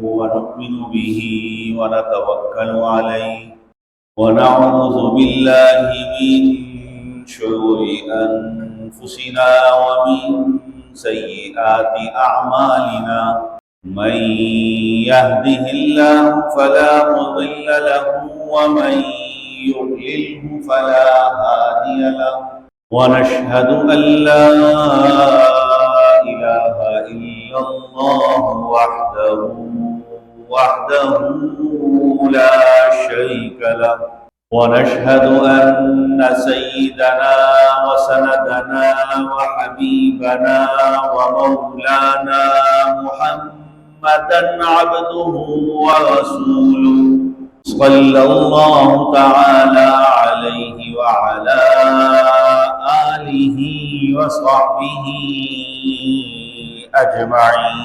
ونؤمن به ونتوكل عليه ونعوذ بالله من شرور أنفسنا ومن سيئات أعمالنا من يهده الله فلا مضل له ومن يضلله فلا هادي له ونشهد أن لا إله إلا الله وحده لا شريك له ونشهد أن سيدنا وسندنا وحبيبنا ومولانا محمدا عبده ورسوله صلى الله تعالى عليه وعلى آله وصحبه أجمعين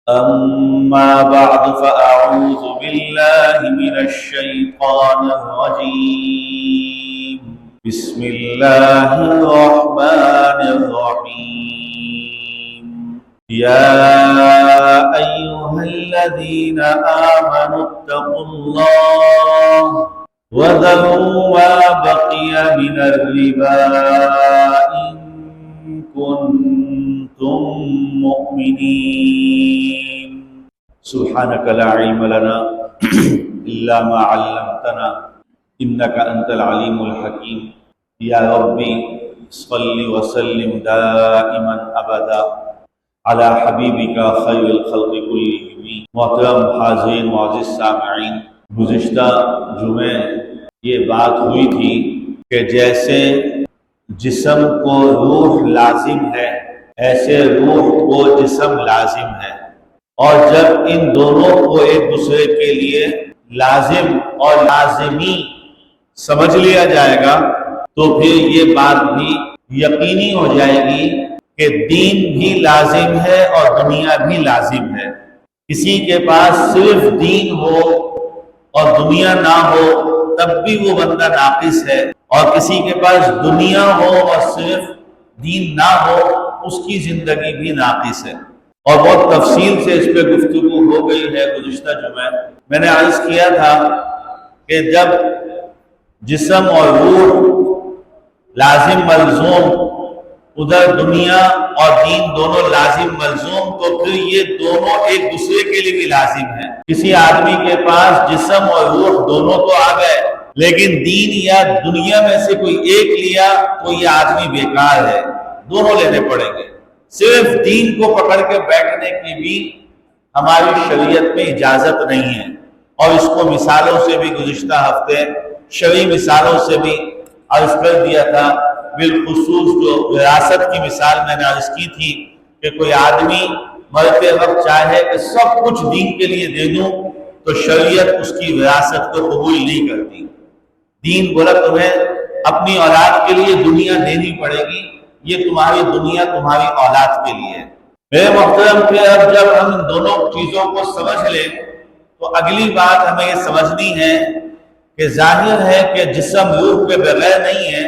أما بعد فأعوذ بالله من الشيطان الرجيم بسم الله الرحمن الرحيم يا أيها الذين آمنوا اتقوا الله وذروا ما بقي من الربا إن كنتم مؤمنين سبحانك لا علم لنا إلا ما علمتنا إنك أنت العليم الحكيم يا ربي صل وسلم دائما أبدا على حبیبک خیر الخلق کلہم۔ محترم حاضرین معزز سامعین، گزشتہ جمعے یہ بات ہوئی تھی کہ جیسے جسم کو روح لازم ہے ایسے روح کو جسم لازم ہے، اور جب ان دونوں کو ایک دوسرے کے لیے لازم اور لازمی سمجھ لیا جائے گا تو پھر یہ بات بھی یقینی ہو جائے گی کہ دین بھی لازم ہے اور دنیا بھی لازم ہے۔ کسی کے پاس صرف دین ہو اور دنیا نہ ہو تب بھی وہ بندہ ناقص ہے، اور کسی کے پاس دنیا ہو اور صرف دین نہ ہو اس کی زندگی بھی ناقص ہے۔ اور بہت تفصیل سے اس پہ گفتگو ہو گئی ہے گزشتہ جمعہ۔ میں نے عرض کیا تھا کہ جب جسم اور روح لازم ملزوم، ادھر دنیا اور دین دونوں لازم ملزوم، تو پھر یہ دونوں ایک دوسرے کے لیے بھی لازم ہیں۔ کسی آدمی کے پاس جسم اور روح دونوں تو آ گئے، لیکن دین یا دنیا میں سے کوئی ایک لیا تو یہ آدمی بیکار ہے، دونوں لینے پڑیں گے۔ صرف دین کو پکڑ کے بیٹھنے کی بھی ہماری شریعت میں اجازت نہیں ہے، اور اس کو مثالوں سے بھی گزشتہ ہفتے شرعی مثالوں سے بھی عرض کر دیا تھا۔ بالخصوص جو وراثت کی مثال میں نے عرض کی تھی کہ کوئی آدمی مرتے وقت چاہے کہ سب کچھ دین کے لیے دے دوں تو شریعت اس کی وراثت کو قبول نہیں کرتی۔ دین بولا تمہیں اپنی اولاد کے لیے دنیا دینی پڑے گی، یہ تمہاری دنیا تمہاری اولاد کے لیے ہے۔ میرے محترم کہ اب جب ہم ان دونوں چیزوں کو سمجھ لیں تو اگلی بات ہمیں یہ سمجھنی ہے کہ ظاہر ہے کہ جسم روح کے بغیر نہیں ہے،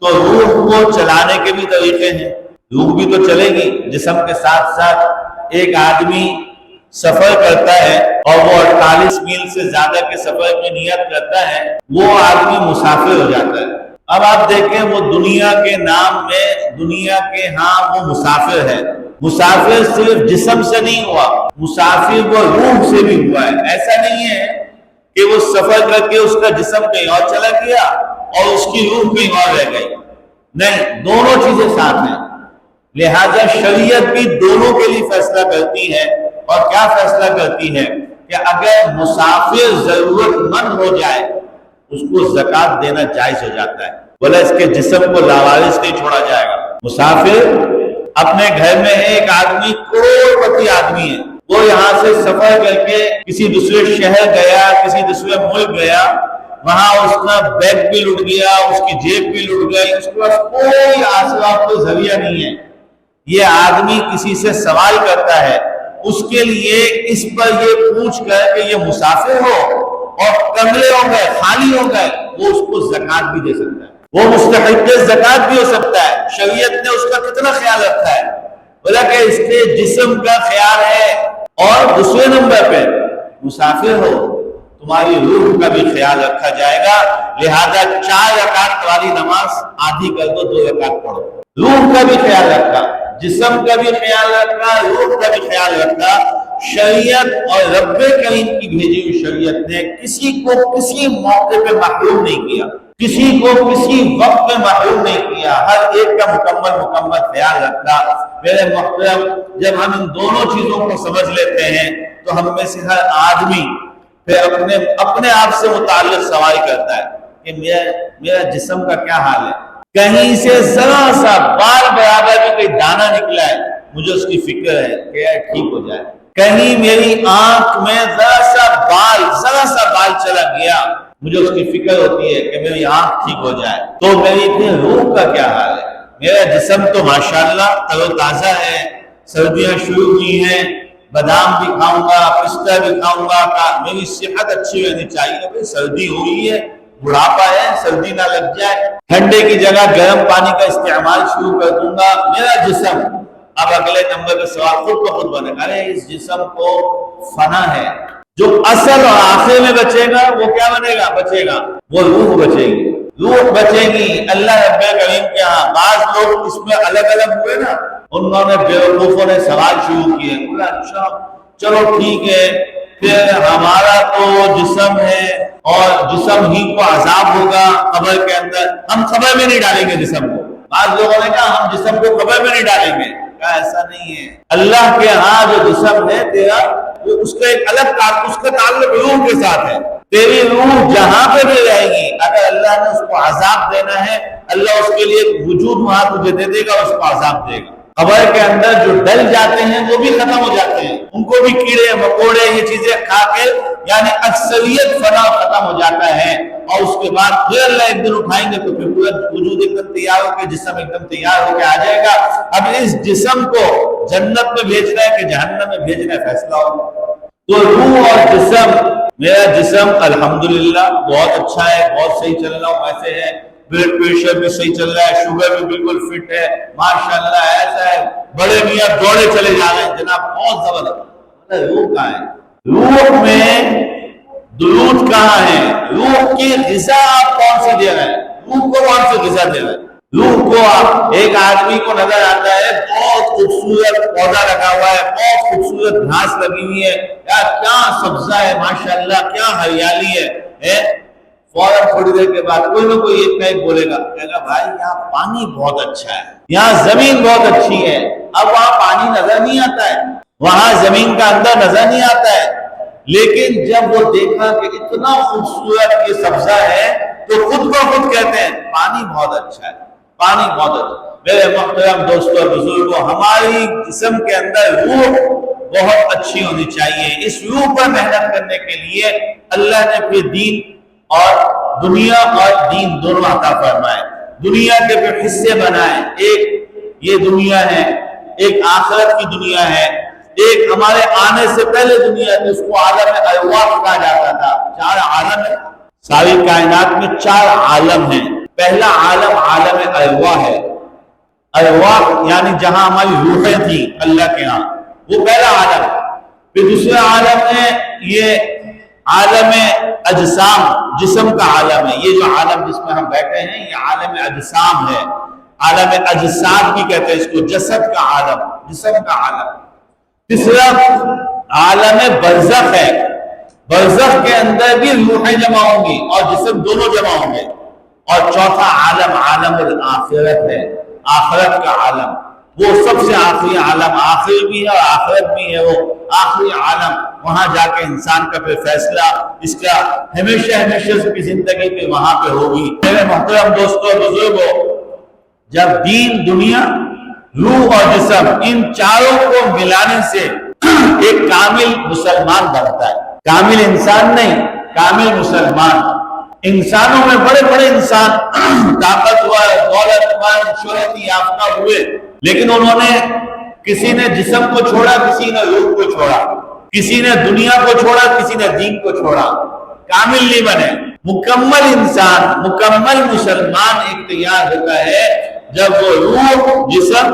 تو روح کو چلانے کے بھی طریقے ہیں۔ روح بھی تو چلے گی جسم کے ساتھ ساتھ۔ ایک آدمی سفر کرتا ہے اور وہ 48 میل سے زیادہ کے سفر کی نیت کرتا ہے، وہ آدمی مسافر ہو جاتا ہے۔ اب آپ دیکھیں وہ دنیا کے نام میں دنیا کے ہاں وہ مسافر ہے۔ مسافر صرف جسم سے نہیں ہوا، مسافر وہ روح سے بھی ہوا ہے۔ ایسا نہیں ہے کہ وہ سفر کر کے اس کا جسم کہیں اور چلا گیا اور اس کی روح کہیں اور رہ گئی، نہیں، دونوں چیزیں ساتھ ہیں۔ لہذا شریعت بھی دونوں کے لیے فیصلہ کرتی ہے، اور کیا فیصلہ کرتی ہے کہ اگر مسافر ضرورت مند ہو جائے اس کو زکوٰۃ دینا جائز ہو جاتا ہے۔ بولا اس کے جسم کو لاوارث نہیں چھوڑا جائے گا۔ مسافر اپنے گھر میں ہے، ایک آدمی کروڑ پتی آدمی ہے، وہ یہاں سے سفر کر کے کسی دوسرے شہر گیا، کسی دوسرے ملک گیا، وہاں اس کا بیگ بھی لٹ گیا، اس کی جیب بھی لٹ گئی، اس کے پاس کوئی آسرا کوئی ذریعہ نہیں ہے۔ یہ آدمی کسی سے سوال کرتا ہے، اس کے لیے اس پر یہ پوچھ کر کہ یہ مسافر ہو اور کملے ہو گئے، خالی ہو گئے، وہ اس کو زکوٰۃ بھی دے سکتا ہے، وہ مستحق زکوٰۃ بھی ہو سکتا ہے۔ شریعت نے اس کا کتنا خیال رکھا ہے، بولا کہ اس کے جسم کا خیال ہے اور مسافر ہو، تمہاری روح کا بھی خیال رکھا جائے گا، لہذا 4 رکعت والی نماز آدھی کر دو، 2 رکعت پڑھو۔ روح کا بھی خیال رکھا، جسم کا بھی خیال رکھا، روح کا بھی خیال رکھا۔ شریعت اور رب کریم کی بھیجی ہوئی شریعت نے کسی کو کسی موقع پہ محروم نہیں کیا، کسی کو کسی وقت میں محروم نہیں کیا، ہر ایک کا مکمل خیال رکھا۔ میرے محترم، جب ہم ان دونوں چیزوں کو سمجھ لیتے ہیں تو ہم میں سے ہر آدمی پھر اپنے آپ سے متعلق سوال کرتا ہے کہ میرا جسم کا کیا حال ہے؟ کہیں سے ذرا سا بال برابر بھی کوئی دانا نکلا ہے، مجھے اس کی فکر ہے کہ یار ٹھیک ہو جائے۔ کہیں میری آنکھ میں ذرا سا بال چلا گیا، مجھے اس کی فکر ہوتی ہے کہ میری آنکھ ٹھیک ہو جائے۔ تو میری روح کا کیا حال ہے؟ میرا جسم تو ماشاءاللہ تر و تازہ ہے، سردیاں شروع ہوئی ہیں، بادام بھی کھاؤں گا، پستہ بھی کھاؤں گا، میری صحت اچھی رہنی چاہیے۔ سردی ہوئی ہے، بڑھاپا ہے، سردی نہ لگ جائے، ٹھنڈے کی جگہ گرم پانی کا استعمال شروع کر دوں گا۔ میرا جسم، اب اگلے نمبر پہ سوال خود بخود بنے گا، ارے اس جسم کو فنا ہے، جو اصل اور آخر میں بچے گا وہ کیا بنے گا؟ بچے گا، وہ روح بچے گی، روح بچے گی۔ اللہ رب کریم کے ہاں بعض لوگ اس میں الگ ہوئے نا، انہوں نے بیوقوفوں نے سوال شروع کیے، بولا اچھا چلو ٹھیک ہے، پھر ہمارا تو جسم ہے اور جسم ہی کو عذاب ہوگا قبر کے اندر، ہم قبر میں نہیں ڈالیں گے جسم کو۔ بعض لوگوں نے کہا ہم جسم کو قبر میں نہیں ڈالیں گے، کہا ایسا نہیں ہے، اللہ کے ہاں جو جسم ہے تیرا، اس کا ایک الگ اس کا تعلق روح کے ساتھ ہے۔ تیری روح جہاں پہ بھی رہے گی، اگر اللہ نے اس کو عذاب دینا ہے، اللہ اس کے لیے ایک وجود وہاں تجھے دے دے گا، اس کو عذاب دے گا۔ قبر کے اندر جو ڈل جاتے ہیں وہ بھی ختم ہو جاتے ہیں، ان کو بھی کیڑے مکوڑے یہ چیزیں کھا کے یعنی اکثریت فنا ختم ہو جاتا ہے، اور اس کے بعد پھر اللہ ایک دن اٹھائیں گے تو پھر پورا وجود ایک دم تیار ہو کے، جسم ایک دم تیار ہو کے آ جائے گا۔ اب اس جسم کو جنت میں بھیجنا ہے کہ جہنم میں بھیجنا ہے فیصلہ ہو۔ تو روح اور جسم، میرا جسم الحمدللہ بہت اچھا ہے، بہت صحیح چل رہا ہوں، ایسے ہے، بلڈ پریشر بھی صحیح چل رہا ہے، شوگر بھی بالکل فٹ ہے، ماشاءاللہ ایسا ہے، بڑے میاں دوڑے چلے جا رہے ہیں جناب، بہت زبردست۔ روح کہاں ہے؟ روح میں درود کہاں ہے؟ روح کی غذا آپ کون سی دے رہے ہیں؟ روح کو کون سی غذا دے رہے ہیں؟ روح کو آپ، ایک آدمی کو نظر آتا ہے بہت خوبصورت پودا لگا ہوا ہے، بہت خوبصورت گھاس لگی ہوئی ہے، کیا سبزہ ہے ماشاءاللہ، کیا ہریالی ہے، فوراً تھوڑی دیر کے بعد کوئی نہ کوئی ایک بولے گا، کہے گا بھائی یہاں پانی بہت اچھا ہے، یہاں زمین بہت اچھی ہے۔ اب وہاں پانی نظر نہیں آتا ہے، وہاں زمین کا اندر نظر نہیں آتا ہے، لیکن جب وہ دیکھا کہ اتنا خوبصورت یہ سبزہ ہے تو خود کو خود کہتے ہیں پانی بہت اچھا ہے، پانی بہت اچھا۔ میرے محترم دوستوں اور بزرگوں، ہماری جسم کے اندر روح بہت اچھی ہونی چاہیے۔ اس روح پر محنت کرنے کے لیے اللہ نے پھر دین اور دنیا اور دین دونوں عطا فرمائے، دنیا کے پھر حصے بنائے، ایک یہ دنیا ہے، ایک آخرت کی دنیا ہے، ایک ہمارے آنے سے پہلے دنیا تھی، اس کو عالم ارواح کہا جاتا تھا۔ 4 عالم ہے، ساری کائنات میں 4 عالم ہیں۔ پہلا عالم عالم ارواح ہے، ارواح یعنی جہاں ہماری روحیں تھیں اللہ کے ہاں، وہ پہلا عالم۔ پھر دوسرا عالم ہے یہ عالم اجسام، جسم کا عالم ہے، یہ جو عالم جس میں ہم بیٹھے ہیں یہ عالم اجسام ہے، عالم اجساد بھی کہتے ہیں اس کو، جسد کا عالم، جسم کا عالم۔ تیسرا عالم برزخ ہے، برزخ کے اندر بھی روحیں جمع ہوں گی اور جسم دونوں جمع ہوں گے۔ اور چوتھا عالم عالم الآخرت ہے، آخرت کا عالم، وہ سب سے آخری عالم، آخری بھی ہے اور آخرت بھی ہے، وہ آخری عالم، وہاں جا کے انسان کا پھر فیصلہ اس کا ہمیشہ کی زندگی پہ وہاں پہ ہوگی۔ میرے محترم دوستوں بزرگوں، جب دین، دنیا، روح اور جسم، ان چاروں کو ملانے سے ایک کامل مسلمان بنتا ہے، کامل انسان نہیں، کامل مسلمان۔ انسانوں میں بڑے بڑے انسان طاقتور، دولت مند، شہرت یافتہ ہوئے، لیکن انہوں نے کسی نے جسم کو چھوڑا، کسی نے روح کو چھوڑا، کسی نے دنیا کو چھوڑا، کسی نے دین کو چھوڑا، کامل نہیں بنے۔ مکمل انسان، مکمل مسلمان ایک تیار ہوتا ہے جب وہ روح، جسم،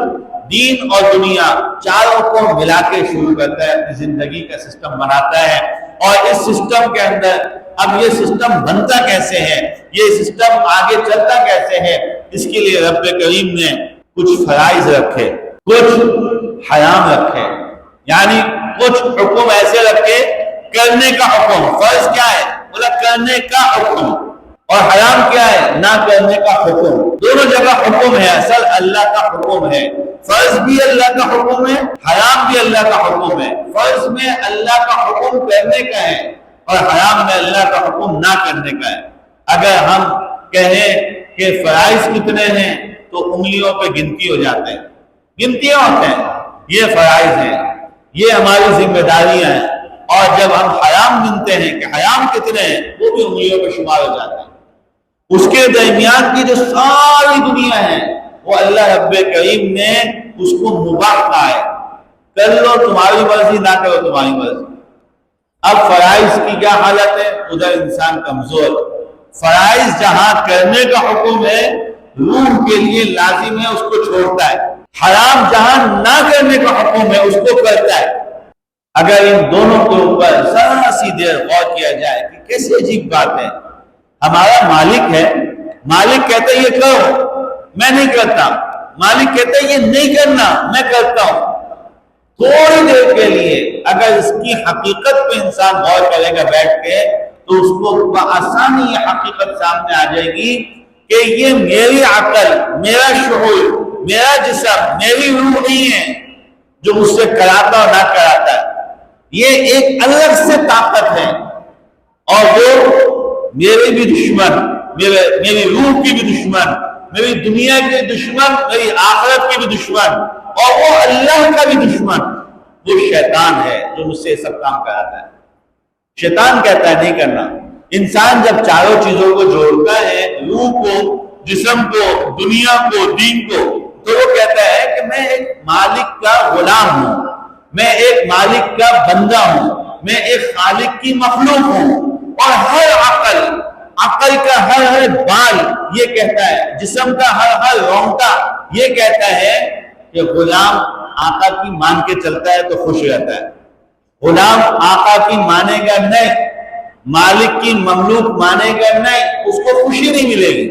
دین اور دنیا چاروں کو ملا کے شروع کرتا ہے، اپنی زندگی کا سسٹم بناتا ہے۔ اور اس سسٹم کے اندر اب یہ سسٹم بنتا کیسے ہے، یہ سسٹم آگے چلتا کیسے ہے، اس کے لیے رب کریم نے کچھ فرائض رکھے، کچھ حیام رکھے، یعنی کچھ حکم ایسے رکھے کرنے کا حکم، فرض کیا ہے بولا کرنے کا حکم، اور حرام کیا ہے نہ کرنے کا حکم، دونوں جگہ حکم ہے، اصل اللہ کا حکم ہے، فرض بھی اللہ کا حکم ہے، حرام بھی اللہ کا حکم ہے، فرض میں اللہ کا حکم کرنے کا ہے اور حرام میں اللہ کا حکم نہ کرنے کا ہے۔ اگر ہم کہیں کہ فرائض کتنے ہیں تو انگلیوں پہ گنتی ہو جاتے ہیں، گنتیاں ہوتے ہیں، یہ فرائض ہیں، یہ ہماری ذمہ داریاں ہیں، اور جب ہم حرام گنتے ہیں کہ حرام کتنے ہیں وہ بھی انگلیوں پہ شمار ہو جاتے ہیں۔ اس کے درمیان کی جو ساری دنیا ہے وہ اللہ رب کریم نے اس کو مباح کہا ہے، کر لو تمہاری مرضی، نہ کرو تمہاری مرضی۔ اب فرائض کی کیا حالت ہے، ادھر انسان کمزور، فرائض جہاں کرنے کا حکم ہے روح کے لیے لازم ہے اس کو چھوڑتا ہے، حرام جہاں نہ کرنے کا حکم ہے اس کو کرتا ہے۔ اگر ان دونوں کے اوپر ذرا سی دیر غور کیا جائے کہ کیسی عجیب بات ہے، ہمارا مالک ہے، مالک کہتا ہے یہ کرو، میں نہیں کرتا، مالک کہتا ہے یہ نہیں کرنا، میں کرتا ہوں۔ تھوڑی دیر کے لیے اگر اس کی حقیقت پہ انسان غور کرے گا بیٹھ کے تو اس کو بآسانی یہ حقیقت سامنے آ جائے گی کہ یہ میری عقل، میرا شعور، میرا جسم، میری روح نہیں ہے جو مجھ سے کراتا اور نہ کراتا ہے، یہ ایک الگ سے طاقت ہے، اور وہ میرے بھی دشمن، میری روح کی بھی دشمن، میری دنیا کے دشمن، میری آخرت کے بھی دشمن، اور وہ اللہ کا بھی دشمن، وہ شیطان ہے جو مجھ سے سب کام کراتا ہے۔ شیطان کہتا ہے نہیں کرنا۔ انسان جب چاروں چیزوں کو جوڑتا ہے، روح کو، جسم کو، دنیا کو، دین کو، تو وہ کہتا ہے کہ میں ایک مالک کا غلام ہوں، میں ایک مالک کا بندہ ہوں، میں ایک خالق کی مخلوق ہوں، اور ہر عقل کا ہر بال یہ کہتا ہے، جسم کا ہر رونگٹا یہ کہتا ہے کہ غلام آقا کی مان کے چلتا ہے تو خوش رہتا ہے، غلام آقا کی مانے گا نہیں، مالک کی مملوک مانے گا نہیں، اس کو خوشی نہیں ملے گی،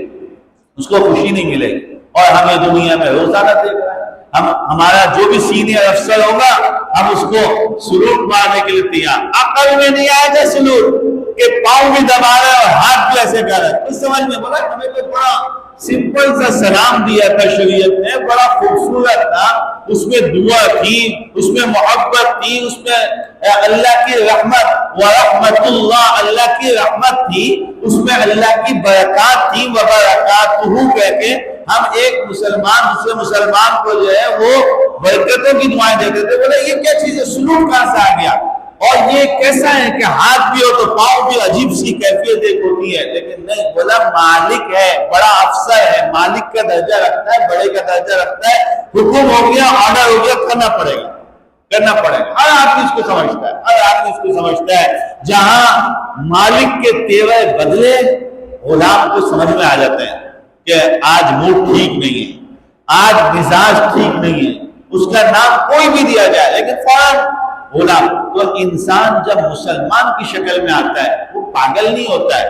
اس کو خوشی نہیں ملے گی۔ اور ہمیں دنیا میں روزانہ دیکھ رہا ہے، ہمارا جو بھی سینئر افسر ہوگا ہم اس کو سلوٹ مارنے کے لیے تیار، عقل میں نہیں آئے گا سلوٹ کہ پاؤں بھی دبا رہا ہے اور ہاتھ بھی ایسے کر رہا ہے، اس سمجھ میں بولا ہمیں تو بڑا سمپل سا سلام دیا تھا شریعت نے، بڑا خوبصورت تھا، اس میں دعا تھی، اس میں محبت تھی، اس میں اللہ کی رحمت ورحمت اللہ، اللہ کی رحمت تھی، اس میں اللہ کی برکات تھی، وبرکاتہ کہہ کے ہم ایک مسلمان دوسرے مسلمان کو جو ہے وہ برکتوں کی دعائیں دیتے تھے۔ بولے یہ کیا چیز ہے، سلوک کہاں سے آ گیا، اور یہ کیسا ہے کہ ہاتھ بھی ہو تو پاؤں بھی عجیب سی کیفیت ایک ہوتی ہے، لیکن نہیں، بولا مالک ہے، بڑا افسر ہے، مالک کا درجہ رکھتا ہے، بڑے کا درجہ رکھتا ہے، حکم ہو گیا، آرڈر ہو گیا، کرنا پڑے گا، کرنا پڑے گا۔ ہر آدمی اس کو سمجھتا ہے، ہر آدمی اس کو سمجھتا ہے۔ جہاں مالک کے تیور بدلے غلام کو سمجھ میں آ جاتے ہیں کہ آج موڈ ٹھیک نہیں ہے، آج مزاج ٹھیک نہیں ہے، اس کا نام کوئی بھی دیا جائے لیکن فوراً غلام۔ تو انسان جب مسلمان کی شکل میں آتا ہے وہ پاگل نہیں ہوتا ہے،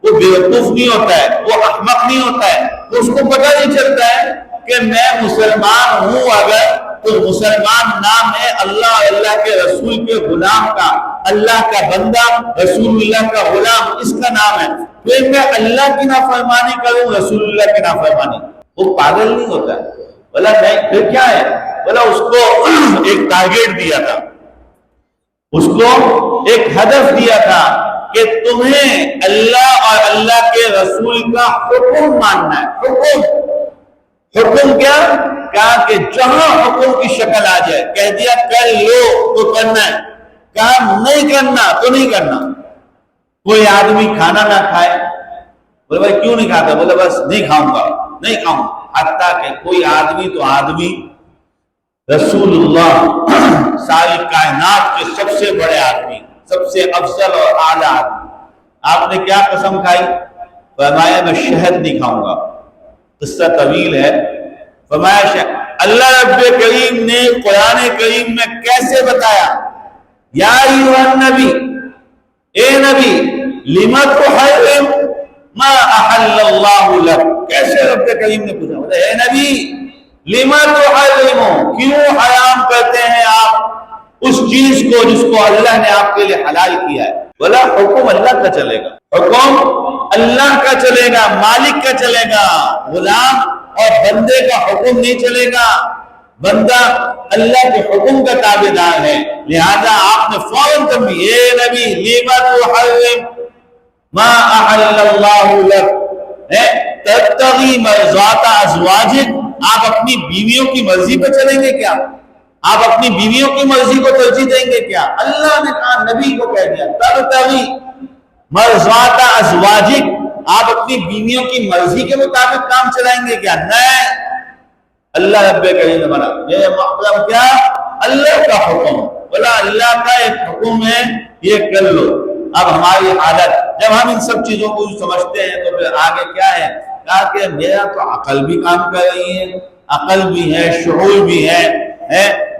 وہ بیوقوف نہیں ہوتا ہے، وہ احمق نہیں ہوتا ہے، تو اس کو پتہ نہیں چلتا ہے کہ میں مسلمان ہوں اگر تو مسلمان نام ہے اللہ اور اللہ کے رسول کے غلام کا، اللہ کا بندہ، رسول اللہ کا غلام، اس کا نام ہے۔ پھر میں اللہ کی نافرمانی کروں، رسول اللہ کی نافرمانی، وہ پاگل نہیں ہوتا ہے۔ بولا نہیں، پھر کیا ہے، بولا اس کو ایک ٹارگیٹ دیا تھا، اس کو ایک ہدف دیا تھا کہ تمہیں اللہ اور اللہ کے رسول کا حکم ماننا ہے۔ حکم کیا کہا کہ جہاں حکم کی شکل آ جائے، کہہ دیا کر لو تو کرنا ہے، کہا نہیں کرنا تو نہیں کرنا۔ کوئی آدمی کھانا نہ کھائے، بولے بھائی کیوں نہیں کھاتا، بولے بس نہیں کھاؤں گا، نہیں کھاؤں گا۔ حتیٰ کہ کوئی آدمی تو آدمی، رسول اللہ ساری کائنات کے سب سے بڑے آدمی، سب سے افضل اور اعلیٰ آدمی، آپ نے کیا قسم کھائی، فرمایا میں شہد نہیں کھاؤں گا۔ قصہ طویل ہے۔ فرمایا اللہ رب کریم نے قرآن کریم میں کیسے بتایا، یا ایھا النبی، اے نبی لما تحرم ما احل اللہ لک، کیسے رب کریم نے پوچھا، بولے اے نبی لما تحرم، کیوں حرام کرتے ہیں آپ اس چیز کو جس کو اللہ نے آپ کے لیے حلال کیا ہے؟ بولا حکم اللہ کا چلے گا، حکم اللہ کا چلے گا، مالک کا چلے گا، غلام اور بندے کا حکم نہیں چلے گا۔ بندہ اللہ کے حکم کا تابعدار ہے، لہذا آپ نے فوراً کہا اے نبی لما تحرم ما احل اللہ لک تبتغی مرضات ازواجک، آپ اپنی بیویوں کی مرضی پہ چلیں گے کیا؟ آپ اپنی بیویوں کی مرضی کو ترجیح دیں گے کیا؟ اللہ نے کہا، نبی کو کہہ دیا تبتغی مرضات ازواجک، آپ اپنی بیویوں کی مرضی کے مطابق کام چلائیں گے کیا؟ نہیں، اللہ رب کریم نے منع، یہ مطلب کیا؟ اللہ کا حکم، بولا اللہ کا ایک حکم ہے یہ کر لو۔ اب ہماری حالت جب ہم ان سب چیزوں کو سمجھتے ہیں تو پھر آگے کیا ہے؟ کہا کہ میرا تو عقل بھی کام کر رہی ہے، عقل بھی ہے، شعور بھی ہے،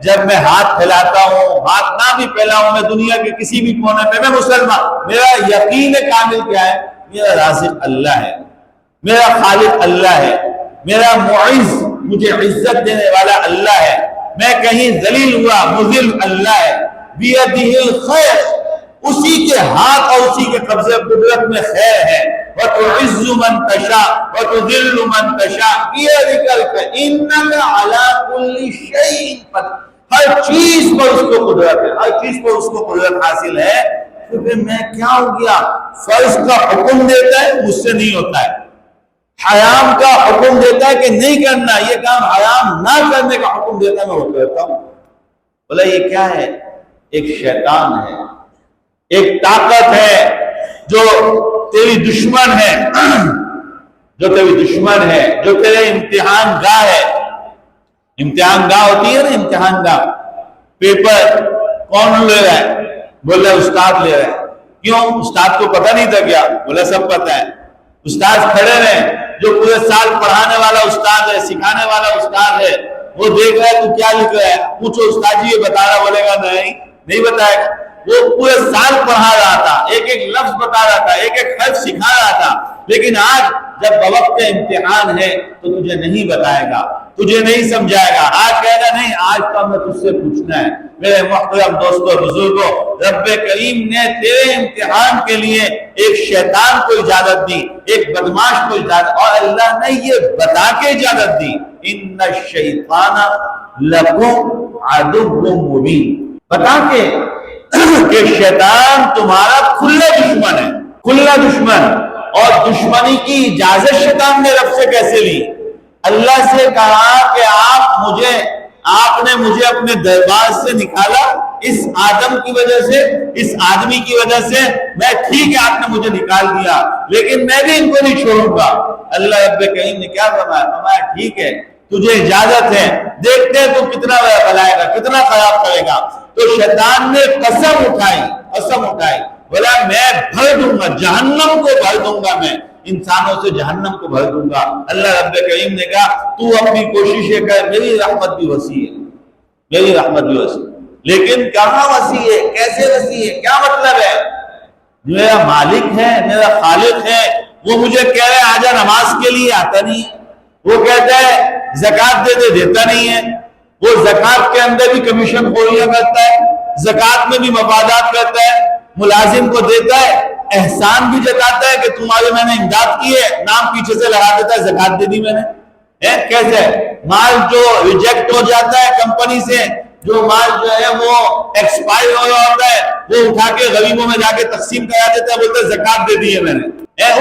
جب میں ہاتھ پھیلاتا ہوں، ہاتھ نہ بھی پھیلاؤں میں دنیا کے کسی بھی کونے پہ، میں مسلمان، میرا یقین کامل کیا ہے؟ میرا رازق اللہ ہے، میرا خالق اللہ ہے، میرا معز مجھے عزت دینے والا اللہ ہے، میں کہیں ذلیل ہوا مذل اللہ ہے، بیدہ الخیر، اسی کے ہاتھ اور اسی کے قبضے قدرت میں خیر ہے، وَتُعِزُّ مَن تَشَاءُ وَتُذِلُّ مَن تَشَاءُ بِيَدِكَ الْخَيْرُ إِنَّكَ عَلَى كُلِّ شَيْءٍ قَدِيرٌ، ہر چیز پر اس کو قدرت ہے، ہر چیز پر اس کو قدرت حاصل ہے۔ تو پھر میں کیا ہو گیا؟ فرض کا حکم دیتا ہے مجھ سے نہیں ہوتا ہے، حرام کا حکم دیتا ہے کہ نہیں کرنا، یہ کام حرام نہ کرنے کا حکم دیتا ہے، میں وہ کرتا ہوں۔ بولا یہ کیا ہے؟ ایک شیطان ہے، ایک طاقت ہے جو تیری دشمن ہے، جو تیری دشمن ہے، جو تیرے امتحان گاہ ہے۔ امتحان گاہ ہوتی ہے نا، امتحان گاہ، پیپر کون لے رہا ہے؟ بولے استاد لے رہا ہے۔ کیوں؟ استاد کو پتہ نہیں تھا کیا؟ بولے سب پتہ ہے۔ استاد کھڑے رہے، جو پورے سال پڑھانے والا استاد ہے، سکھانے والا استاد ہے، وہ دیکھ رہا ہے تو کیا لکھ رہا ہے، پوچھو استاد جی یہ بتا رہا، بولے گا نہیں بتائے گا۔ وہ پورے سال پڑھا رہا تھا، ایک ایک لفظ بتا رہا تھا، ایک ایک حرف سکھا رہا تھا، لیکن آج جب بوقت امتحان ہے تو تجھے نہیں بتائے گا، تجھے نہیں سمجھائے گا، آج کہے گا نہیں آج تو ہمیں تجھ سے پوچھنا ہے۔ میرے محترم دوستو بزرگوں، رب کریم نے تیرے امتحان کے لیے ایک شیطان کو اجازت دی، ایک بدماش کو اجازت، اور اللہ نے یہ بتا کے اجازت دی، ان الشیطان لکم عدو مبین، بتا کے کہ شیطان تمہارا کھلا دشمن ہے، کھلا دشمن۔ اور دشمنی کی اجازت شیطان نے رب سے کیسے لی؟ اللہ سے کہا کہ آپ نے مجھے اپنے دربار سے نکالا اس آدم کی وجہ سے، اس آدمی کی وجہ سے، میں ٹھیک ہے آپ نے مجھے نکال دیا لیکن میں بھی ان کو نہیں چھوڑوں گا۔ اللہ رب کریم نے کیا فرمایا؟ ٹھیک ہے تجھے اجازت ہے، دیکھتے ہیں تو کتنا بلائے گا، کتنا خراب کرے گا۔ تو شیطان نے قسم اٹھائی، بولا میں بھر دوں گا، جہنم کو بھر دوں گا، میں انسانوں سے جہنم کو بھر دوں گا۔ اللہ رب کریم نے کہا تو اپنی کوششیں کر، میری رحمت بھی وسیع ہے، میری رحمت بھی وسیع، لیکن کہاں وسیع ہے، کیسے وسیع ہے، کیا مطلب ہے؟ میرا مالک ہے، میرا خالق ہے، وہ مجھے کہہ رہے آجا نماز کے لیے، آتا نہیں ہے، وہ کہتا ہے زکوٰۃ دے دے، دیتا نہیں ہے، وہ زکوٰۃ کے اندر بھی کمیشن خوریاں کرتا ہے، زکوٰۃ میں بھی مفادات کرتا ہے، ملازم کو دیتا ہے، احسان بھی جتاتا ہے کہ تمہارے میں نے امداد کی ہے، نام پیچھے سے لگا دیتا ہے زکوٰۃ دے دی میں نے۔ کیسے مال جو ریجیکٹ ہو جاتا ہے کمپنی سے، جو مال جو ہے وہ ایکسپائر ہو رہا ہوتا ہے، وہ اٹھا کے غریبوں میں جا کے تقسیم کرا دیتا ہے، بولتا ہے زکوٰۃ دے دی ہے میں نے،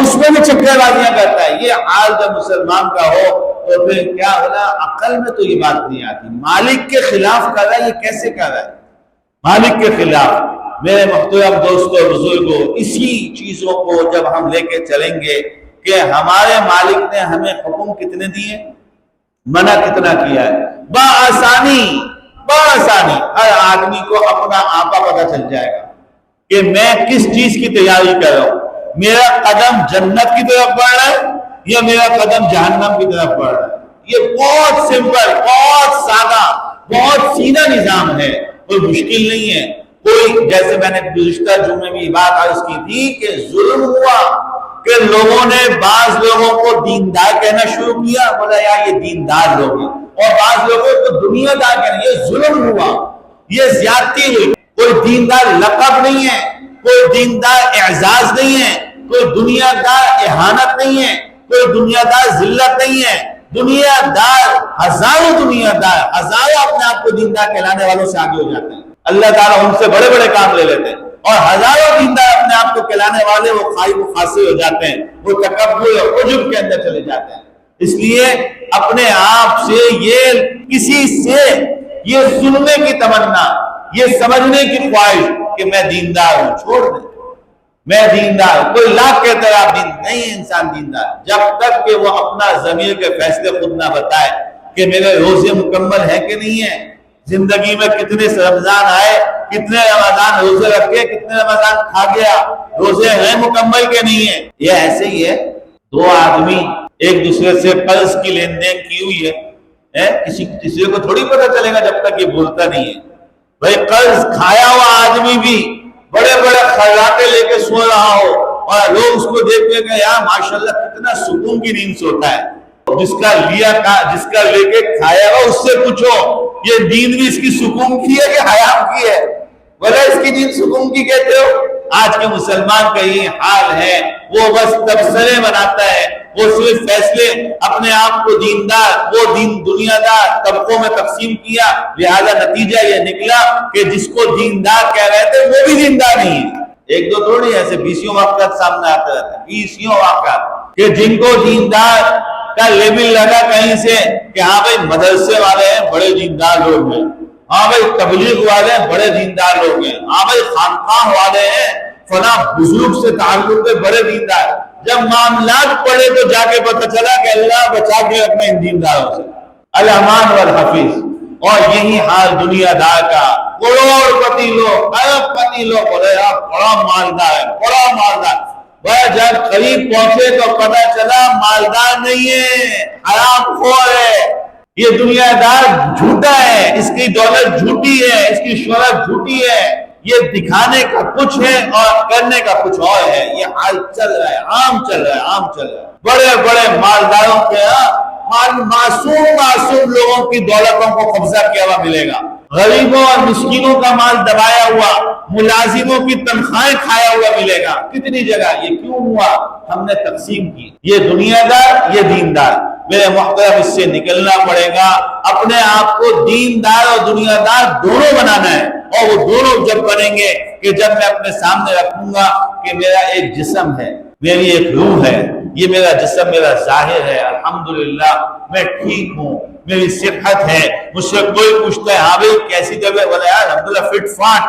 اس میں بھی چکرے بازیاں کرتا ہے۔ یہ حال جب مسلمان کا ہو تو پھر کیا ہوگا؟ عقل میں تو یہ بات نہیں آتی، مالک کے خلاف کر رہا ہے، یہ کیسے کر رہا ہے مالک کے خلاف؟ میرے محترم دوستو بزرگوں، اسی چیزوں کو جب ہم لے کے چلیں گے کہ ہمارے مالک نے ہمیں حکم کتنے دیے، منع کتنا کیا ہے، بآسانی ہر آدمی کو اپنا آپا پتہ چل جائے گا کہ میں کس چیز کی تیاری کر رہا ہوں، میرا قدم جنت کی طرف بڑھ رہا ہے یا میرا قدم جہنم کی طرف بڑھ رہا ہے۔ یہ بہت سمپل، بہت سادہ، بہت سیدھا نظام ہے، کوئی مشکل نہیں ہے۔ کوئی جیسے میں نے گزشتہ جمعے میں یہ بات عرض کی تھی کہ ظلم ہوا کہ لوگوں نے بعض لوگوں کو دیندار کہنا شروع کیا، بولا یار یہ دیندار لوگ ہیں، اور بعض لوگوں کو دنیا دار کہنا، یہ ظلم ہوا، یہ زیادتی ہوئی۔ کوئی دیندار لقب نہیں ہے، کوئی دیندار اعزاز نہیں ہے، کوئی دنیا دار اہانت نہیں ہے، کوئی دنیا دار ذلت نہیں ہے۔ دنیا دار ہزاروں اپنے آپ کو دیندار کہلانے والوں سے آگے ہو جاتے ہیں، اللہ تعالیٰ ان سے بڑے بڑے کام لے لیتے ہیں، اور ہزاروں دیندار اپنے آپ کو کہلانے والے وہ خائف و خاصے ہو جاتے ہیں، وہ تکبر اور عجب کے اندر چلے جاتے ہیں۔ اس لیے اپنے آپ سے یہ کسی سے یہ سننے کی تمنا، یہ سمجھنے کی خواہش کہ میں دیندار ہوں، چھوڑ دیں۔ میں دیندار، کوئی لاکھ کہتا ہے آپ نہیں ہے انسان دیندار، جب تک کہ وہ اپنا ضمیر کے فیصلے خود نہ بتائے کہ میرے روزے مکمل ہے کہ نہیں ہے، زندگی میں کتنے رمضان آئے، کتنے رمضان روزے رکھے، کتنے رمضان کھا گیا، روزے ہیں مکمل کے نہیں ہیں۔ یہ ایسے ہی ہے، دو آدمی ایک دوسرے سے قرض کی لین دین کی ہوئی ہے، کسی کو تھوڑی پتہ چلے گا جب تک یہ بولتا نہیں ہے۔ بھائی قرض کھایا ہوا آدمی بھی بڑے بڑے خیراتے لے کے سو رہا ہو اور لوگ اس کو دیکھ کے یار ماشاءاللہ کتنا سکون کی نیند سوتا ہے، جس کا لے کے کھایا ہوا اس سے پوچھو یہ نیند بھی اس کی سکون کی ہے کہ حرام کی ہے، بولے اس کی نیند سکون کی کہتے ہو۔ آج کے مسلمان کا یہ حال ہے، وہ بس تبصرے بناتا ہے، وہ صرف فیصلے اپنے آپ کو دیندار، وہ دنیا دار طبقوں میں تقسیم کیا، لہذا نتیجہ یہ نکلا کہ جس کو دیندار کہہ رہے تھے وہ بھی دیندار نہیں ہے۔ ایک دو تھوڑی ایسے بیسیوں واقعات سامنے آتے رہتے ہیں، بیسیوں واقعات کہ جن کو دیندار کا لیبل لگا کہیں سے کہ ہاں بھائی مدرسے والے ہیں بڑے دیندار لوگ ہیں، ہاں بھائی تبلیغ والے ہیں بڑے دیندار لوگ ہیں، ہاں بھائی خانقاہ والے ہیں فلاں بزرگ سے تعلق کے بڑے دیندار۔ جب معاملات پڑے تو جا کے پتہ چلا کہ اللہ بچا کے اپنے ان دینداروں سے، الامان والحفیظ۔ اور یہی حال دنیا دار کا، کروڑ پتی لوگ، ارب پتی لوگ بولے یار بڑا مالدار ہے، بڑا مالدار، وہ جب قریب پہنچے تو پتہ چلا مالدار نہیں ہے، حرام خور ہے، یہ دنیا دار جھوٹا ہے، اس کی دولت جھوٹی ہے، اس کی شہرت جھوٹی ہے، یہ دکھانے کا کچھ ہے اور کرنے کا کچھ اور ہے۔ یہ حال چل رہا ہے، عام چل رہا ہے۔ بڑے بڑے مالداروں کے معصوم لوگوں کی دولتوں کو قبضہ کیا ہوا ملے گا، غریبوں اور مسکینوں کا مال دبایا ہوا، ملازموں کی تنخواہیں کھایا ہوا ملے گا، کتنی جگہ۔ یہ کیوں ہوا؟ ہم نے تقسیم کی، یہ دنیا دار، یہ دیندار۔ میرے محترم اس سے نکلنا پڑے گا، اپنے آپ کو دیندار اور دنیا دار دونوں بنانا ہے، اور وہ دونوں جب بنیں گے کہ جب میں اپنے سامنے رکھوں گا کہ میرا ایک جسم ہے، میری ایک روح ہے، یہ میرا جسم میرا ظاہر ہے، الحمدللہ میں ٹھیک ہوں، میری صحت ہے، مجھ سے کوئی پوچھتا ہے ہاں بھائی کیسی طبیعت، بولے یار الحمدللہ فٹ فاٹ،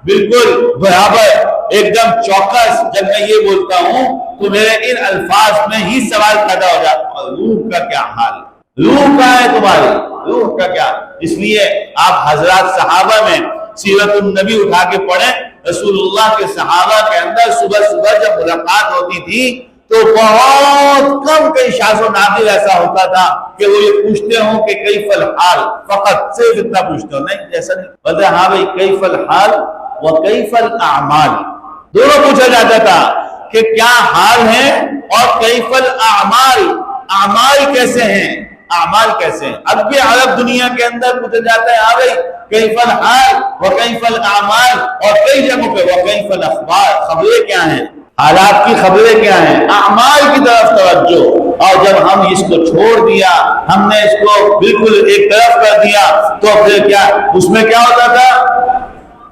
بالکل برابر، ایک دم چوکس۔ جب میں یہ بولتا ہوں تو میرے ان الفاظ میں ہی سوال پیدا ہو جاتا ہے، روح کا کیا حال ہے، روح کا ہے تمہاری، روح کا کیا۔ اس لیے آپ حضرات صحابہ میں سیرت النبی اٹھا کے پڑھیں، رسول اللہ کے صحابہ کے اندر صبح صبح جب ملاقات ہوتی تھی تو بہت کم کئی شاذ و نادر ایسا ہوتا تھا کہ وہ یہ پوچھتے ہوں کہ کیف الحال، فقط صرف اتنا پوچھتے ہو، نہیں ایسا نہیں، بلکہ ہاں بھائی کیف الحال و کیف الاعمال، دونوں پوچھا جاتا تھا کہ کیا حال ہے اور کیف الاعمال، اعمال کیسے ہیں، اعمال کیسے ہیں۔ اب بھی عرب دنیا کے اندر پوچھا جاتا ہے ہاں بھائی کیف الحال و کیف الاعمال، اور کئی جگہوں پہ و کیف الاخبار، خبریں کیا ہیں، حالات کی خبریں کیا ہیں، اعمال کی طرف توجہ۔ اور جب ہم اس کو چھوڑ دیا، ہم نے اس کو بالکل ایک طرف کر دیا تو پھر کیا اس میں کیا ہوتا تھا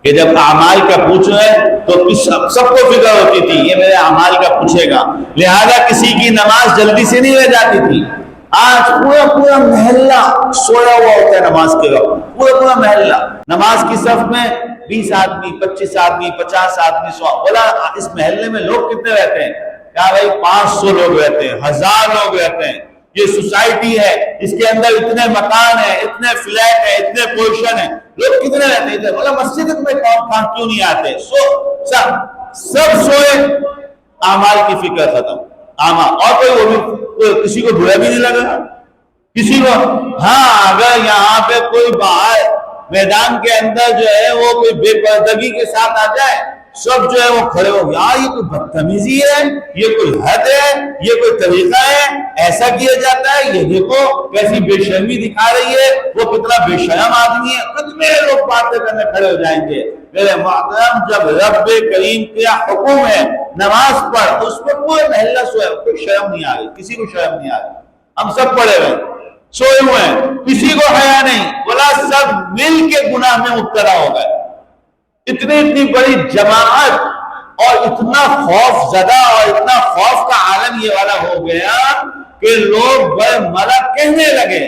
کہ جب اعمال کا پوچھ رہے تو سب کو فکر ہوتی تھی یہ میرے اعمال کا پوچھے گا، لہذا کسی کی نماز جلدی سے نہیں رہ جاتی تھی۔ آج پورا محلہ سویا ہوا ہوتا ہے نماز کے وقت، پورا محلہ نماز کی صف میں 20 آدمی 25 آدمی 50 آدمی بولا اس محلے میں لوگ کتنے رہتے ہیں؟ کہا بھائی 500 لوگ رہتے ہیں، 1000 لوگ رہتے ہیں، یہ سوسائٹی ہے، اس کے اندر اتنے مکان ہیں، اتنے فلیٹ ہیں، اتنے پوزیشن ہیں، لوگ کتنے رہتے ہیں؟ بولا مسجد میں کون کیوں نہیں آتے؟ سب سوئے، اعمال کی فکر ختم، اور کوئی کسی کو برا بھی نہیں لگا، کسی کو ہاں اگر یہاں پہ کوئی باہر میدان کے اندر جو ہے وہ کوئی بے پردگی کے ساتھ آ جائے، سب جو ہے وہ کھڑے ہو گیا، یہ کوئی بدتمیزی ہے، یہ کوئی حد ہے، یہ کوئی طریقہ ہے، ایسا کیا جاتا ہے، یہ دیکھو کیسی بے شرمی دکھا رہی ہے، وہ کتنا بے شرم آدمی ہے، کتنے لوگ باتیں کرنے کھڑے ہو جائیں گے۔ میرے محترم، جب رب کریم کا حکم ہے نماز پڑھ، اس میں کوئی محلہ سوئے، کوئی شرم نہیں آ رہی، کسی کو شرم نہیں آ رہی، ہم سب پڑے ہوئے سوئے ہوئے ہیں، کسی کو حیا نہیں، بولا سب مل کے گناہ میں مبتلا ہو گئے۔ اتنی بڑی جماعت اور اتنا خوف زدہ اور اتنا خوف کا عالم یہ والا ہو گیا کہ لوگ بڑے ملا کہنے لگے،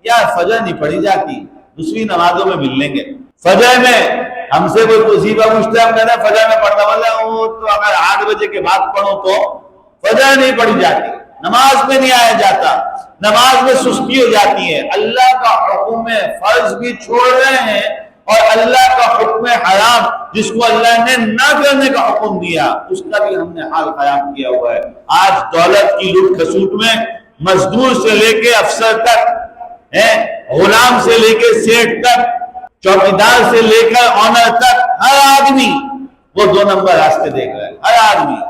یار فجر نہیں پڑھی جاتی، دوسری نمازوں میں مل لیں گے۔ فجر میں ہم سے کوئی مصیبہ پوچھتے ہیں، ہم کہتے ہیں فجر میں پڑھتا، مطلب وہ تو اگر 8 بجے کے بعد پڑھو تو فجر نہیں پڑھی جاتی، نماز میں نہیں آیا جاتا، نماز میں سستی ہو جاتی ہے، اللہ کا حکم فرض بھی چھوڑ رہے ہیں، اور اللہ کا حکم حرام جس کو اللہ نے نہ کرنے کا حکم دیا اس کا بھی ہم نے حال خراب کیا ہوا ہے۔ آج دولت کی لوٹ کھسوٹ میں مزدور سے لے کے افسر تک، غلام سے لے کے سیٹ تک، چوکیدار سے لے کر آنر تک، ہر آدمی وہ 2 نمبر راستے دیکھ رہا ہے، ہر آدمی،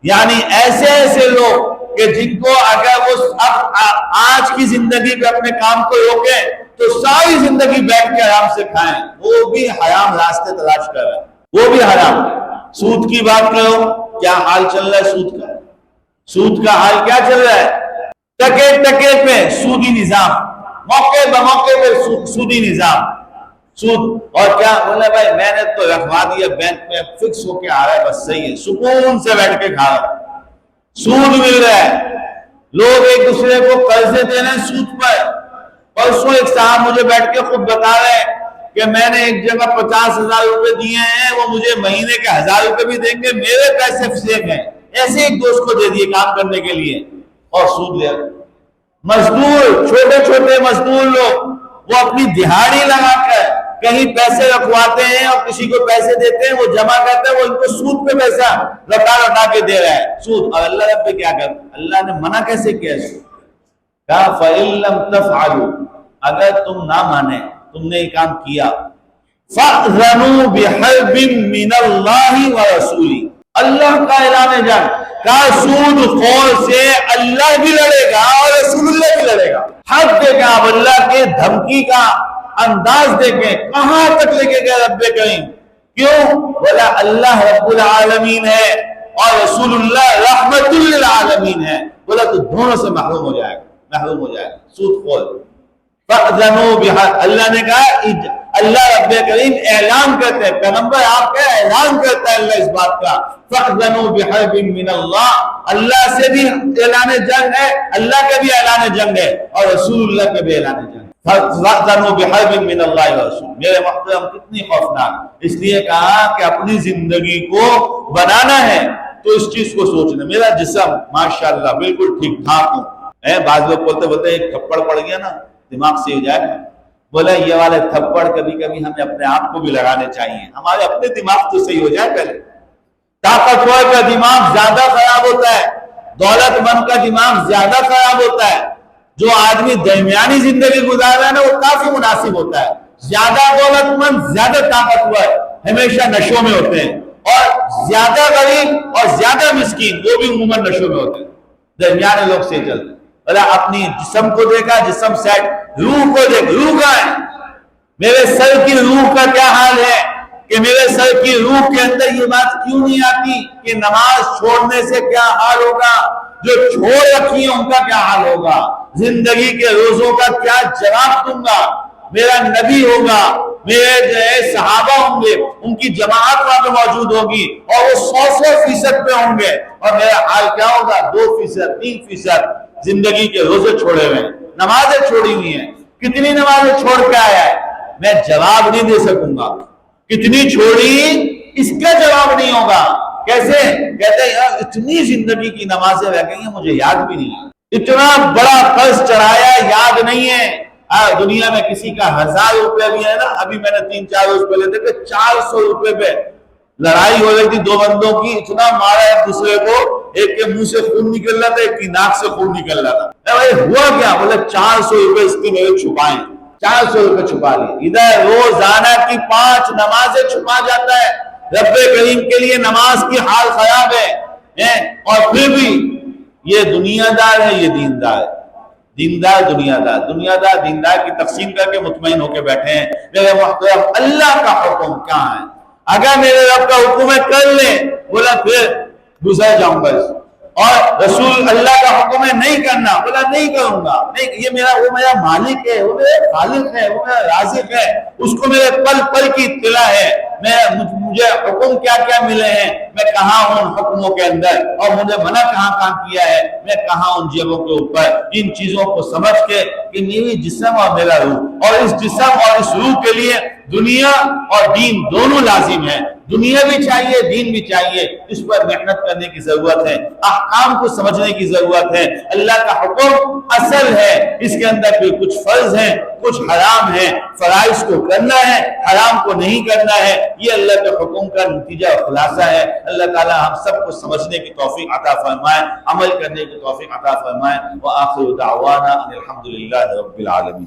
یعنی ایسے لوگ کہ جن کو اگر وہ آج کی زندگی پہ اپنے کام کو روکیں تو ساری زندگی بیٹھ کے آرام سے کھائیں، وہ بھی حرام راستے تلاش کر رہے ہیں، وہ بھی حرام۔ سود کی بات کرو، کیا حال چل رہا ہے سود کا؟ سود کا حال کیا چل رہا ہے؟ ٹکے پہ سودی نظام، موقع بموقع پہ سودی نظام، سود۔ اور کیا بولے بھائی میں نے تو رکھوا دیا بینک میں، فکس ہو کے آ رہا ہے، بس صحیح ہے، سکون سے بیٹھ کے کھا رہا ہے، سود مل رہا ہے، لوگ ایک دوسرے کو قرضے دے رہے ہیں سود پر۔ پرسوں ایک صاحب مجھے بیٹھ کے خود بتا رہے ہیں کہ میں نے ایک جگہ 50,000 روپے دیے ہیں، وہ مجھے مہینے کے 1,000 روپے بھی دیں گے، میرے پیسے سیف ہیں، ایسے ایک دوست کو دے دیے کام کرنے کے لیے اور سود لے۔ مزدور، چھوٹے مزدور لوگ، وہ اپنی دہاڑی لگا کر کہیں پیسے رکھواتے ہیں اور کسی کو پیسے دیتے ہیں، وہ جمع کرتے ہیں، وہ ان کو سود پہ پیسہ لوٹا کے دے رہا ہے، سود۔ اور اللہ رب پہ کیا کر، اللہ نے منع کیسے کیا ہے؟ کہا فَإِن لَمْ تَفْعَلُوا، اگر تم نہ مانے، تم نے یہ کام کیا، فَأْذَنُوا بِحَرْبٍ مِّنَ اللَّهِ وَرَسُولِهِ، اللہ کا اعلان جنگ، کہا سود خور سے اللہ بھی لڑے گا اور رسول اللہ بھی لڑے گا۔ حق دیکھیں آپ، اللہ کے دھمکی کا انداز دیکھیں، کہاں تک لے کے گئے رب کریم، کیوں؟ بولا اللہ رب العالمین ہے اور رسول اللہ رحمت للعالمین ہے، بولا تو دونوں سے محروم ہو جائے گا، محروم ہو جائے گا سود خور۔ فَأْذَنُوا بِحَرْبٍ، اللہ نے کہا، اللہ رب کریم اعلان کرتے ہیں، پیغمبر آپ کا اعلان کرتا ہے اللہ اس بات کا، فَأْذَنُوا بِحَرْبٍ مِّنَ اللَّهِ، اللہ سے بھی اعلان جنگ ہے، اللہ کا بھی اعلان جنگ ہے اور رسول اللہ کا بھی اعلان جنگ ہے۔ فَأْذَنُوا بِحَرْبٍ مِّنَ اللَّهِ وَرَسُولِهِ، میرے محترم کتنی خوفناک، اس لیے کہا کہ اپنی زندگی کو بنانا ہے تو اس چیز کو سوچنا۔ میرا جسم ماشاءاللہ بالکل ٹھیک ٹھاک ہوں، بعض لوگ بولتے ایک تھپڑ پڑ گیا نا دماغ سے ہو جائے گا، بولے یہ والے تھپڑ کبھی ہمیں اپنے آپ کو بھی لگانے چاہیے، ہمارے اپنے دماغ تو صحیح ہو جائے پہلے۔ طاقتور کا دماغ زیادہ خراب ہوتا ہے، دولت مند کا دماغ زیادہ خراب ہوتا ہے، جو آدمی درمیانی زندگی گزار رہا ہے نا وہ کافی مناسب ہوتا ہے۔ زیادہ دولت مند، زیادہ طاقتور ہمیشہ نشوں میں ہوتے ہیں، اور زیادہ غریب اور زیادہ مسکین وہ بھی عموماً نشوں میں ہوتے ہیں، درمیانے لوگ سے چلتے ہیں۔ اپنی جسم کو دیکھا، جسم سیٹ، روح کو دیکھ، روح کا ہے، میرے سر کی روح کا کیا حال ہے کہ میرے سر کی روح کے اندر یہ بات کیوں نہیں آتی کہ نماز چھوڑنے سے کیا حال ہوگا، جو چھوڑ رکھی ہیں ان کا کیا حال ہوگا، زندگی کے روزوں کا کیا جواب دوں گا، میرا نبی ہوگا، میرے جو ہے صحابہ ہوں گے، ان کی جماعت وہاں پہ موجود ہوگی اور وہ 100% پہ ہوں گے، اور میرا حال کیا ہوگا 2%، 3% زندگی کے روزے چھوڑے ہوئے ہیں، نمازیں چھوڑی ہوئی ہیں، کتنی نمازیں چھوڑ کے آیا ہے، میں جواب نہیں دے سکوں گا، کتنی چھوڑی اس کا جواب نہیں ہوگا۔ کیسے؟ کہتے ہیں یار اتنی زندگی کی نمازیں رہ گئی ہیں مجھے یاد بھی نہیں ہے، اتنا بڑا قرض چڑھایا یاد نہیں ہے۔ دنیا میں کسی کا 1,000 روپے بھی ہے نا، ابھی میں نے 3-4 روز پہلے دیکھے 400 روپے پہ لڑائی ہو رہی تھی، 2 بندوں کی، اتنا مارا ایک دوسرے کو، ایک کے منہ سے خون نکل رہا تھا، ایک کی ناک سے خون نکل رہا تھا۔ بھائی ہوا کیا؟ بولے 400 روپے اس کے میرے چھپائے، 400 روپے چھپا لی، ادھر روزانہ کی 5 نمازیں چھپا جاتا ہے۔ رب کریم کے لیے نماز کی حال خراب ہے، اور پھر بھی یہ دنیا دار ہے، یہ دیندار ہے۔ دیندار دنیا دار، دنیا دار دیندار کی تقسیم کر کے مطمئن ہو کے بیٹھے ہیں۔ میرے محترم، اللہ کا حکم کہاں ہے؟ اگر میرے رب کا حکم ہے کر لیں، بولا پھر گزر جاؤں گا، اور رسول اللہ کا حکم ہے نہیں کرنا، بولا نہیں کروں گا، نہیں، یہ وہ میرا مالک ہے، وہ میرا خالق ہے، وہ میرا رازق ہے، اس کو میرے پل پل کی اطلاع ہے، مجھے حکم کیا کیا ملے ہیں، میں کہاں ہوں ان حکموں کے اندر، اور مجھے منع کہاں کہاں کیا ہے، میں کہاں ان جگہوں کے اوپر۔ ان چیزوں کو سمجھ کے کہ میری جسم اور میرا روح، اور اس جسم اور اس روح کے لیے دنیا اور دین دونوں لازم ہیں، دنیا بھی چاہیے، دین بھی چاہیے، اس پر محنت کرنے کی ضرورت ہے، احکام کو سمجھنے کی ضرورت ہے۔ اللہ کا حکم اصل ہے، اس کے اندر پھر کچھ فرض ہیں، کچھ حرام ہیں، فرائض کو کرنا ہے، حرام کو نہیں کرنا ہے، یہ اللہ کے حکم کا نتیجہ اور خلاصہ ہے۔ اللہ تعالی ہم سب کو سمجھنے کی توفیق عطا فرمائے، عمل کرنے کی توفیق عطا فرمائے۔ وآخر دعوانا ان الحمد للہ رب العالمین۔